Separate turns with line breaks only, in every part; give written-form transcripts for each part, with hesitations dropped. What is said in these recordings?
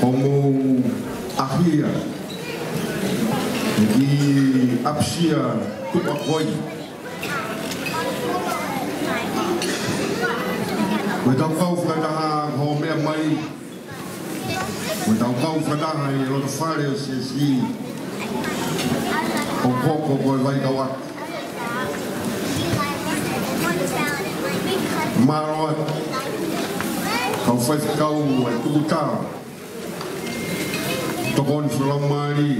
Omo ahia di apsia tupa koi. Koe tau kau whakataha ho mea mai. Koe tau kau whakataha i roto whare o si o koko koe vai kau atu. Maro atu. Kau whaikau ai tukutara. Tokon whalau maari.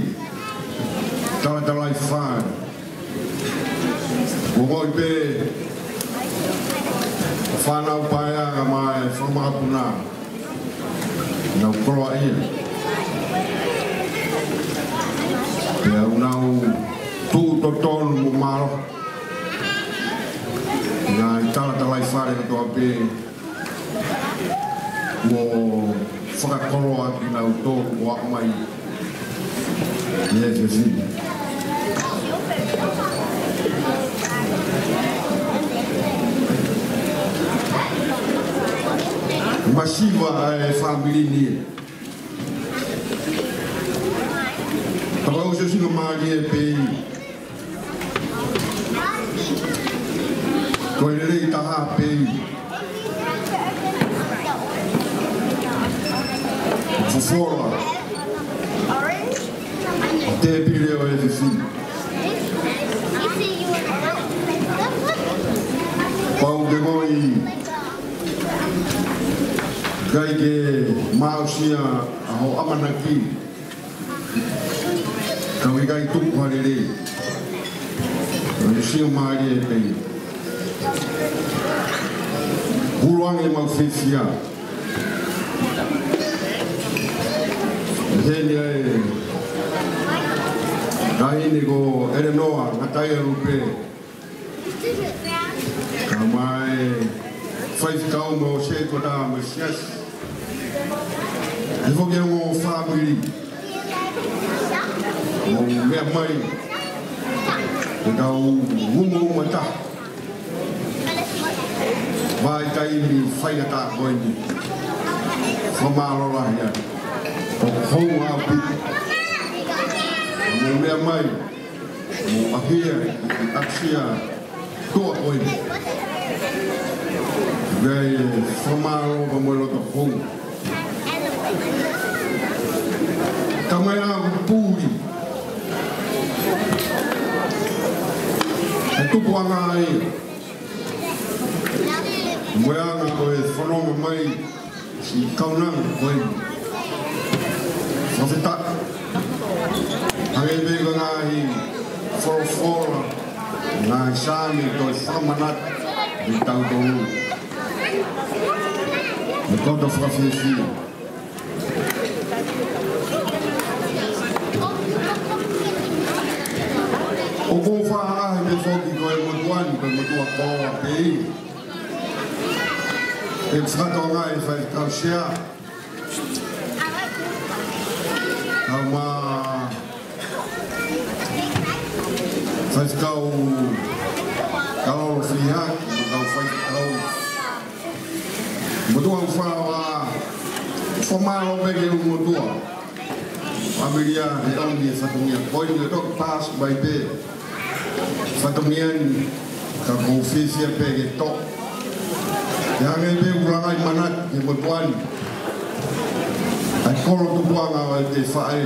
Talatala i whare. Kogoi pe. Whanau paeanga mai whamahapuna. Nau koroa ia. Pea unau tū totonu mo maro. Ngā i talatala i whare katoa pe. Mo whakakoroa ki nau tōku o akamai. Ie ke whini. Masiva e whamilini. Takau se singa maari e pei. Koe rei taha pei. Fufora. Te pire o e whiwhi. Pau ke ngoi. Kai ke mausia aho amanaki. Kau i kai tuku harere. Kau sio maari e pei. Huruang e mau whiwhia. Hene e kahine ko ere noa ngatai e rupe. Ka mai whaikau mo se kota mo sias. E whoki o whamiri. Mo mea mai. E kau umo umata. Vai kai mi whaingata koini. Whamarora hia. O hou a pipi. Mo mea mai. Mo ahia i aksia toa koini. Gai whamaro ka moe loto hou. Ka mai a pūri. E tupu anga ai. Moe anga koe whanonga mai si kaunanga koini. Whawhita. Hange mega ngāhi whorofora. Ngā sāmi toi whamanat i tau tōru. Me konta whawhiwhi. O kō whaahe me whoki koe motuani, koe motua kōa pei. E whakatoa ngai whaikau sea. Kau mā whaikau kaloro whihaki, kau whaikau motua whawa whamaro peke u motua. Ameria he auni e whatungia koini e toki pass mai pe. Whatungiani ka kou whiwhia peke tok. Te hange pe urangai manat he motuani. Ai koro tupuanga o te whae.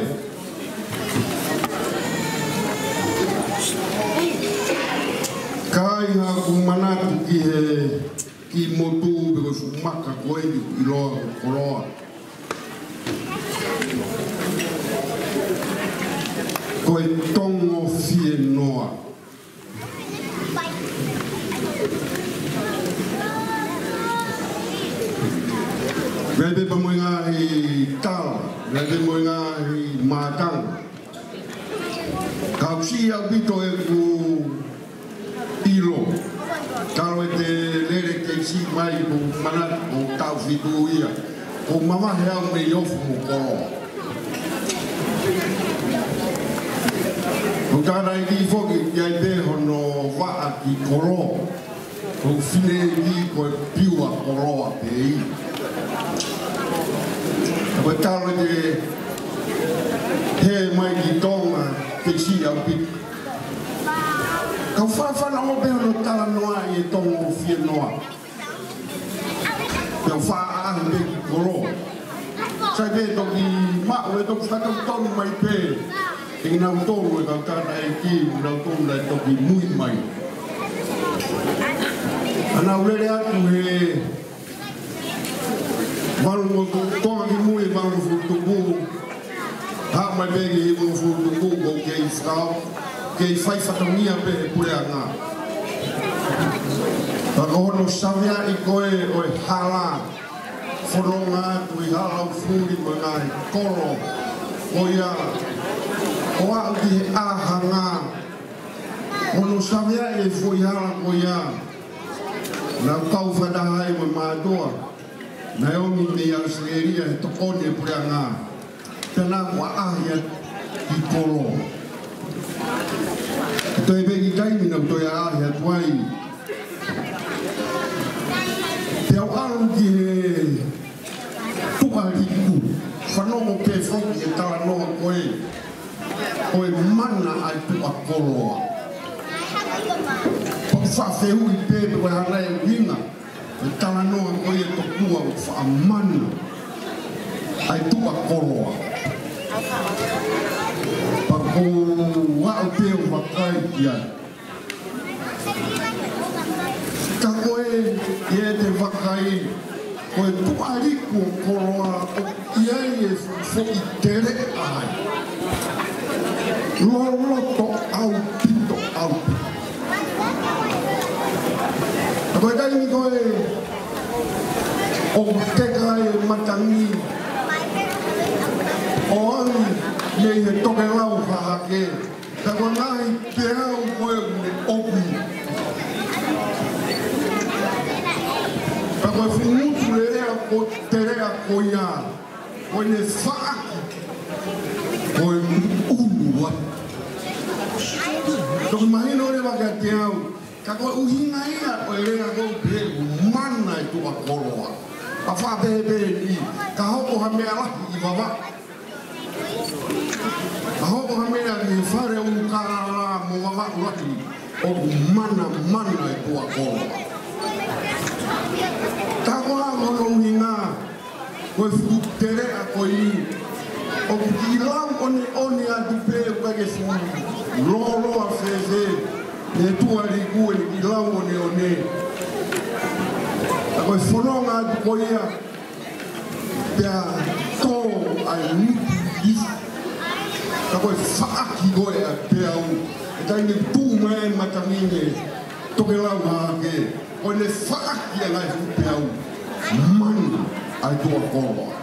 Kai ngā kumanatu ki motu peko sumaka koeni i loa koroa. Koe tongo fie noa. Rebe pa mo ngā hi tala, rebe mo ngā hi mātanga. Kausi au pito e ku ilo. Karo e te lere keisi mai ku manat ku tau fitu ia. Ku mamahe au me iofu mo koro. Ku tāna i ki whoki ki ai te hono waa ki koro. Ku whine i ki koe piua koroa pe i. Koe taro te he mai ki tonga te si au pitu. Kau whawhana o pēr no tala noa I tongo whia noa. Pēr whaahi me ki koro. Sai pē toki mao e toki whakau tonu mai pē. I nau tonu e kau tāna e ki, nau tonu e toki mui mai. Ana urere atu he waru o tonga ki mui waru futuku. Ha mai pēki I waru futuku ko kei whakau. Kei whai whakamia pe e pure a ngā. Whakahono sawea I koe o e hala. Whanonga atu I hala o furi mo ngā I koro. O ia, o au ki he aha ngā. Hono sawea e fui hala ko ia. Nā kau whanahai mo mātoa. Nā eoni me a segeria he tokone e pure a ngā. Tēnā kua ahia I koro. Toi peki taimi nau toi ahi atuai. Te au aru ki he tukariku. Whanongo ke whoki e tala noa koe. Koe mana ai tua koroa. Pau whawhehu I pepe koe hara e winga. E tala noa koe e tokua o whaamana. Ai tua koroa. Pako wao te o wakai ki ai. Ka koe I te wakai, koe tuariku o koroa o iai e whoi tere ai. Loloto au pito au. A koe taimi koe o teka e matangi. O ai Nei he toke lau whahake. Ka koe ngahi te hau koe une oku. Ka koe whumutu le rea ko te rea ko ia. Koe ne whaaki. Koe unua. Toki mahino le waka te hau. Ka koe uhinga ia koe rea koe pe mana I tua koroa. Ka whapehe ni. Ka hoko ha mea laki I wawa. A hoko ha mea ki whare o karara mo wawa uraki o mana I tua koroa. Tako a mono uhinga, koe whutere a koe I. O ki lau one a dupe o kage whu lolo a whewhe, ne tua riku e ki lau one. A koe whanonga atu koe ia, pia tō ai nuku isu. Ka koe whaaki koe a te au. E taini pūmai matamine toke lau hake. Koe ne whaaki a ngai hu te au. Mani ai tua koroa.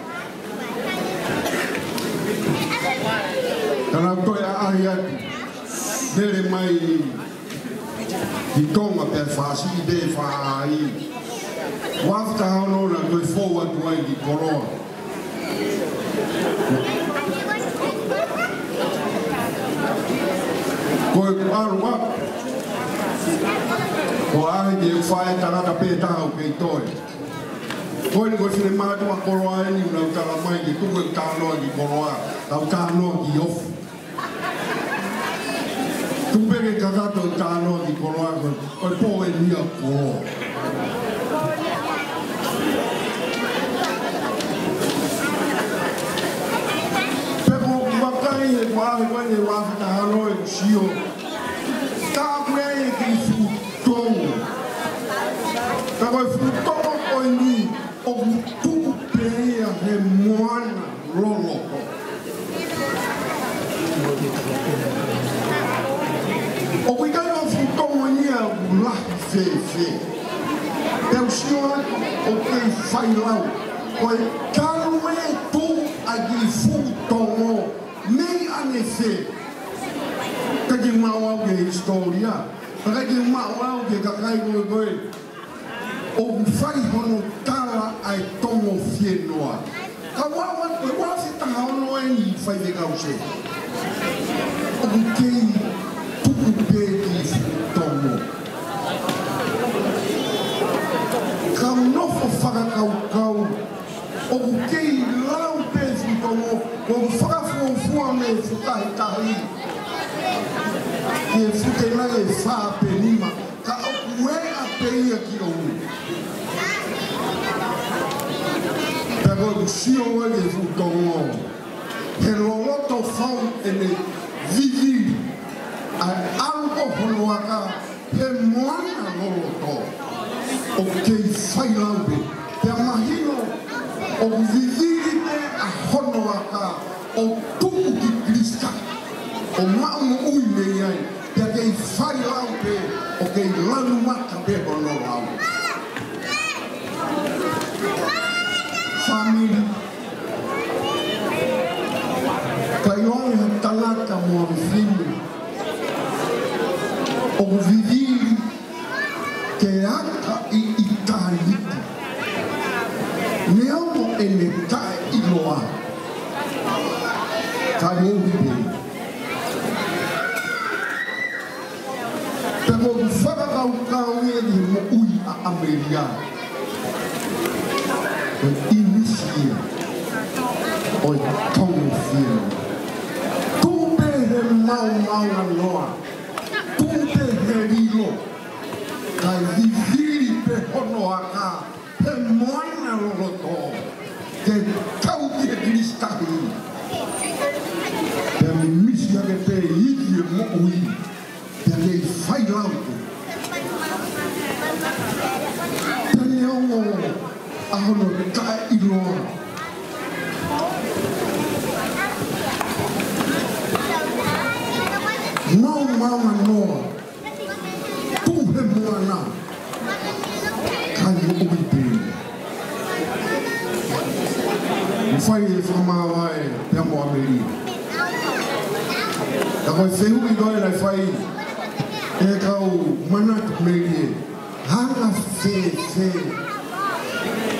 Kana toi a ahi atu. Nere mai I tonga pe whaasi I te whaai. Wafta haonona toi fōu atu ai ki koroa. Koe aru a. Ko ahi te whae taraka pētaha o kei toi. Koe ni koe whine mātua koroa e ni unau tala mai ki tuku e tānoa ki koroa. Tau tānoa ki ofu. Tupeke kakato e tānoa ki koroa koe pō e nia koroa. Peko wakai e kuahi koe ne wawhata hano e kusio. Tā koe e ki whutongo. Tā koe whutongo koe ni o tuku pēia he moana loloko. O kui kai o whutongo nia ulahi whewhe. Teu sio atu o kei whailau. Koe karu e tū a ki whutongo mei ane whe. Ka ki mau au ke historia. Ka ki mau au ke kakai koe koe. O whai hono tala ai tongo whenua. Ka wawa koe wawhitaha ono e ni whai te kau se. O kei tuku pēki whutongo. Ka nofo whakakau. O kei lau pēki whutongo. O whakafuafua me whukahitahi. que fute na e fa penima ka o a peia ki o pero si o e futongo he loloto fau ene vivi a algo holoaka he moana loloto o que fai laube te imagino o vivi a holoaka o tuku ki Krista o maumo ui nei ai te kei fai laube o kei lanu maka pe hono lau família Kaiong talaka mo filho o vivi que aka I italita neamo ele tai iloa kai o vivi pero fara kau ele mo ui a Ameria o inicia o tão filho mau anoa tupe herilo kai viviri pe hono aka he moana loloto ke kau ki he kristahi pe mi misia ke pe hiki mo ui pe le fai lauto pe le ongo ahono kai iloa mau anoa tu he moana kai o ui pe fai e whamawai te amo Ameri ka koe whehu I goe lai fai e kau manatu meri e hanga whe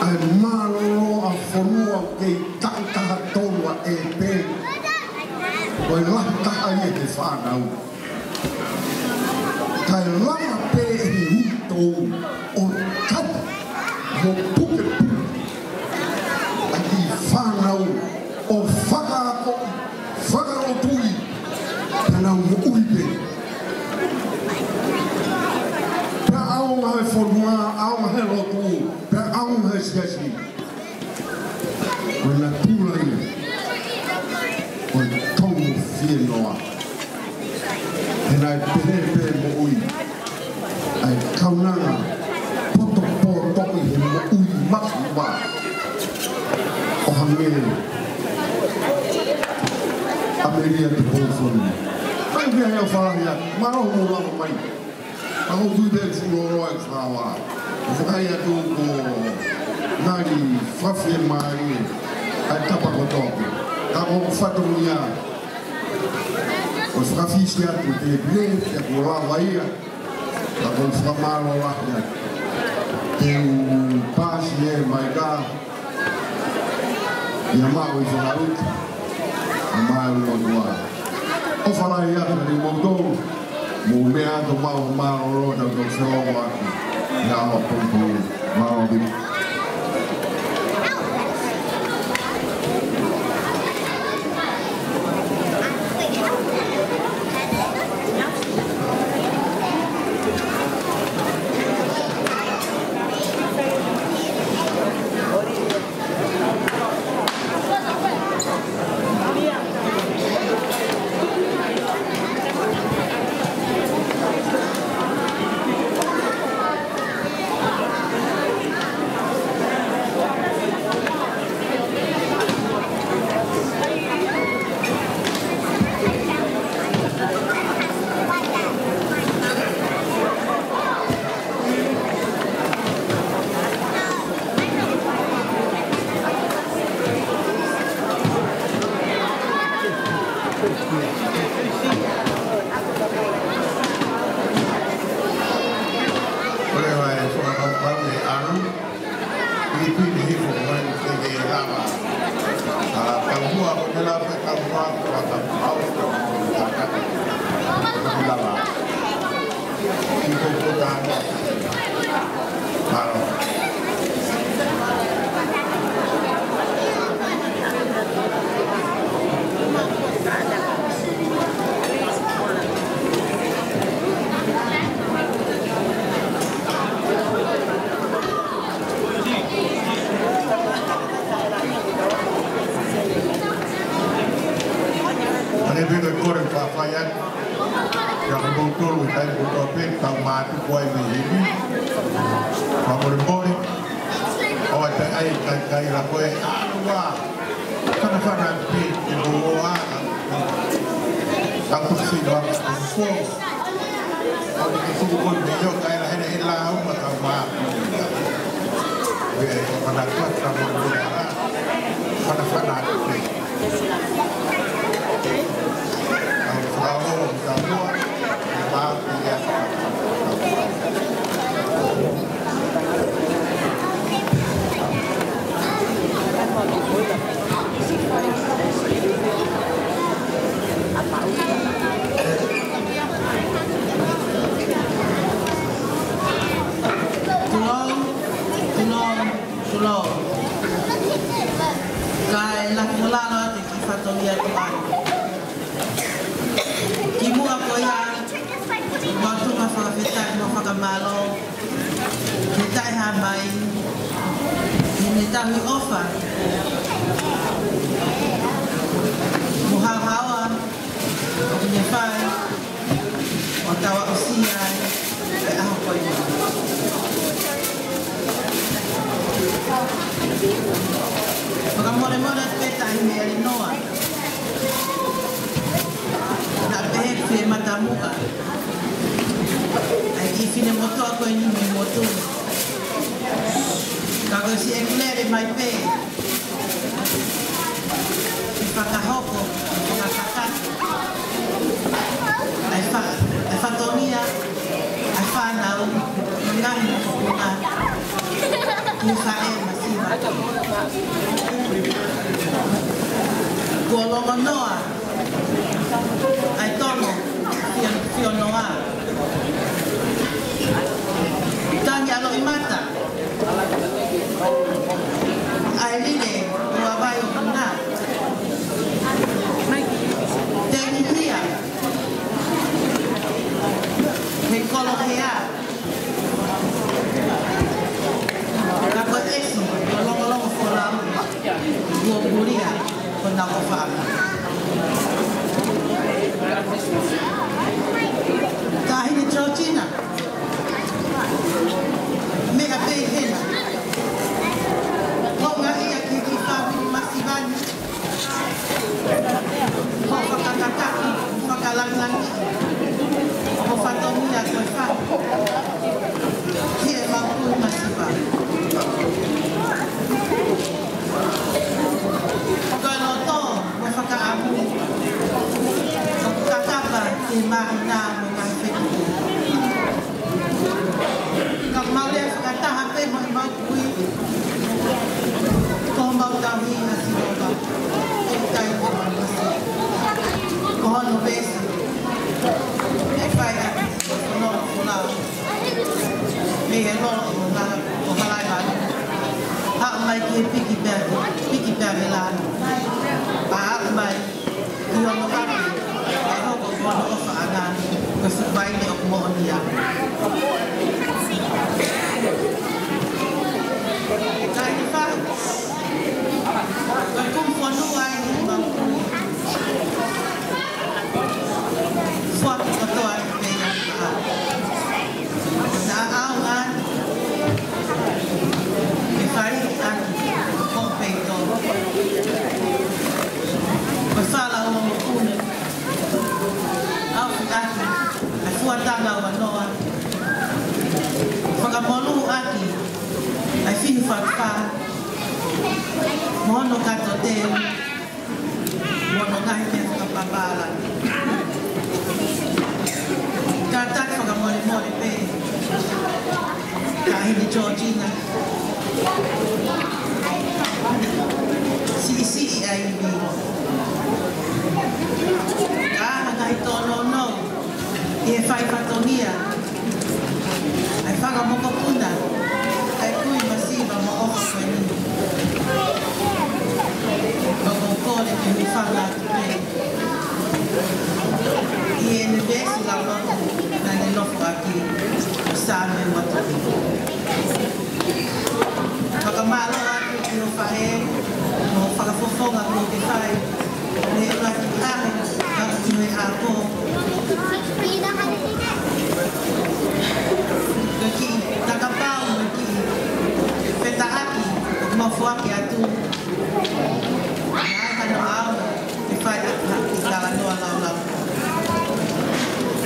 ai maroro a whanua kei taitaha tolua e pe koe lataha I e te whanau kai lama pe e hutou o tau mo puke puke a ki whanau o whakaro tui tana mo uipe pe aonga he whanua aonga he rotu pe aonga he siasi koe na tūlai koe tongu whienoa Henai pehe mo ui ai kaunanga poto toki he mo ui maki wa o hangere Ameria te pōwhanu mai kia hea wharahia maro mo lama mai ako tui te tūroro ai whawa o whakai atu ko ngari whawhie mai ai tapako toki kako whatoru ia o whakawhisi atu te ble, te kurawa ia, ka kon whamaro lahia, te pāsi e mai kā, ia mau I whakaruta, a mai o tua. O wharai atu ni moutou, mo mea atu mau maro rota ko whaongo atu, ia awa pompo maro bini. Maybe the court of Fayette, Yamamoto, we had to go up in Tamatu, boy, maybe. From the morning, or at the Kairapoe, Kanafana, in Boa, Tapusi, before. How did you go to New York? I had a headline, but I'm not. We are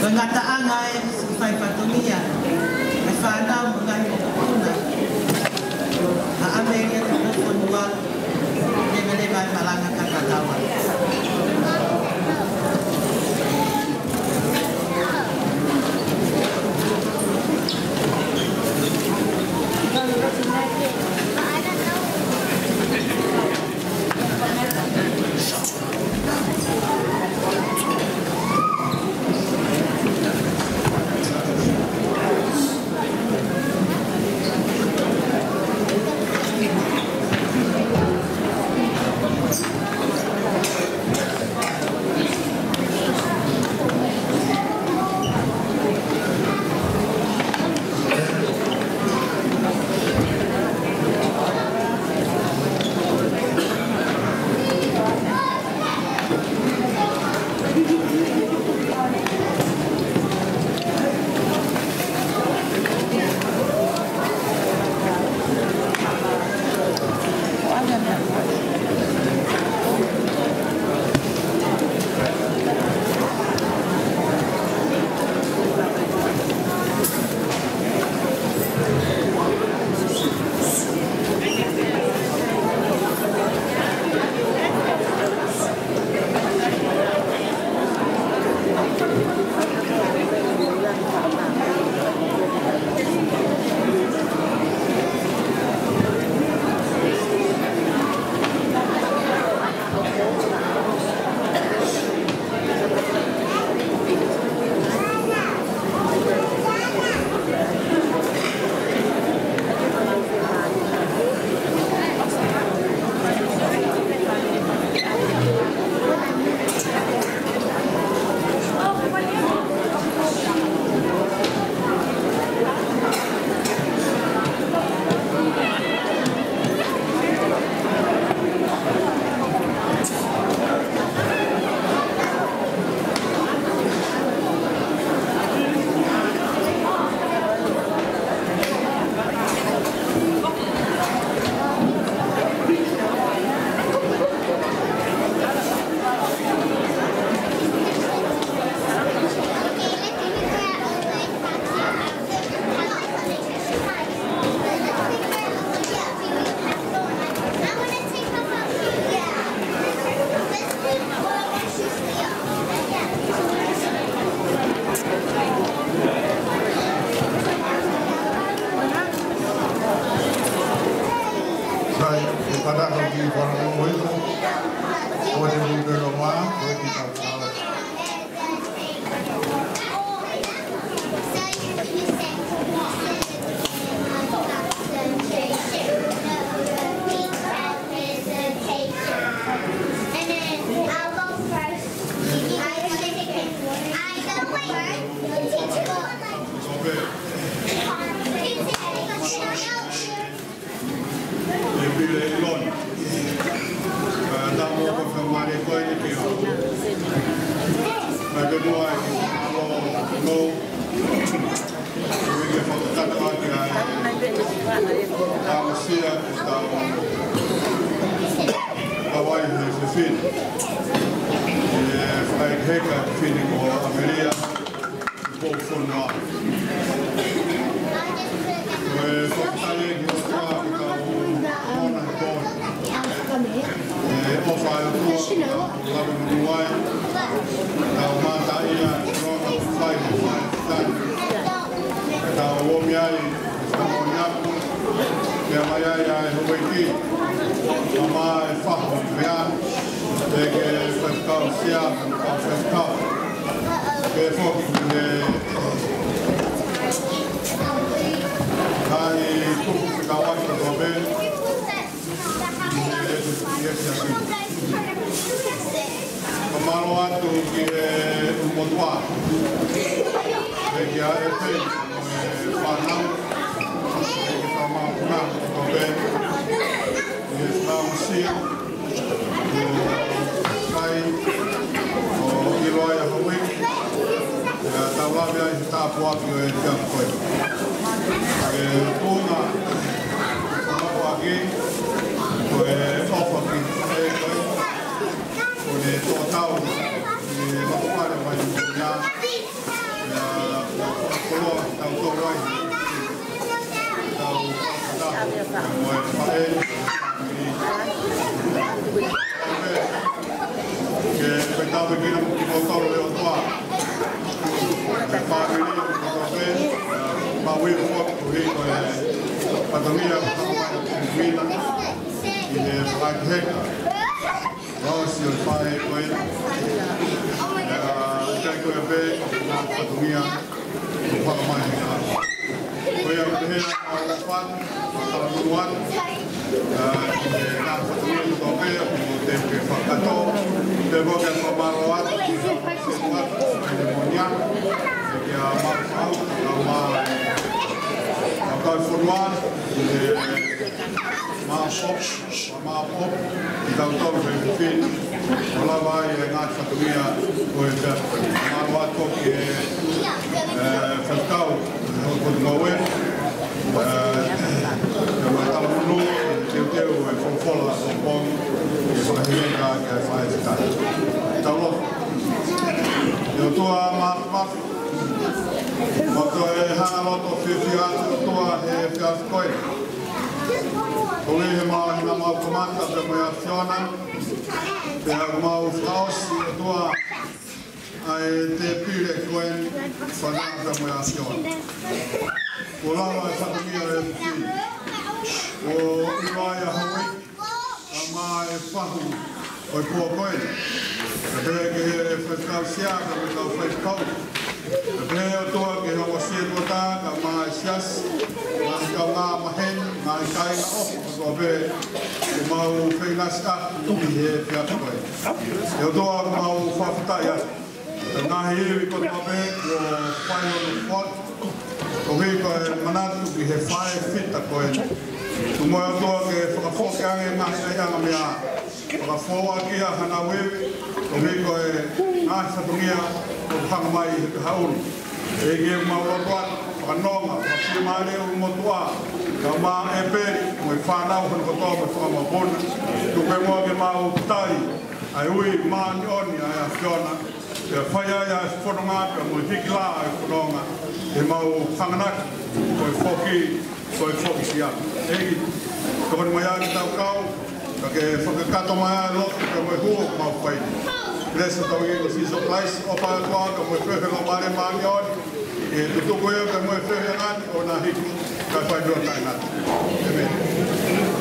Ngata angai fai patomia. E whana mga hipuna. A Ameria te pofonua. Nebele vai malanga kakatawa.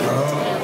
Amen.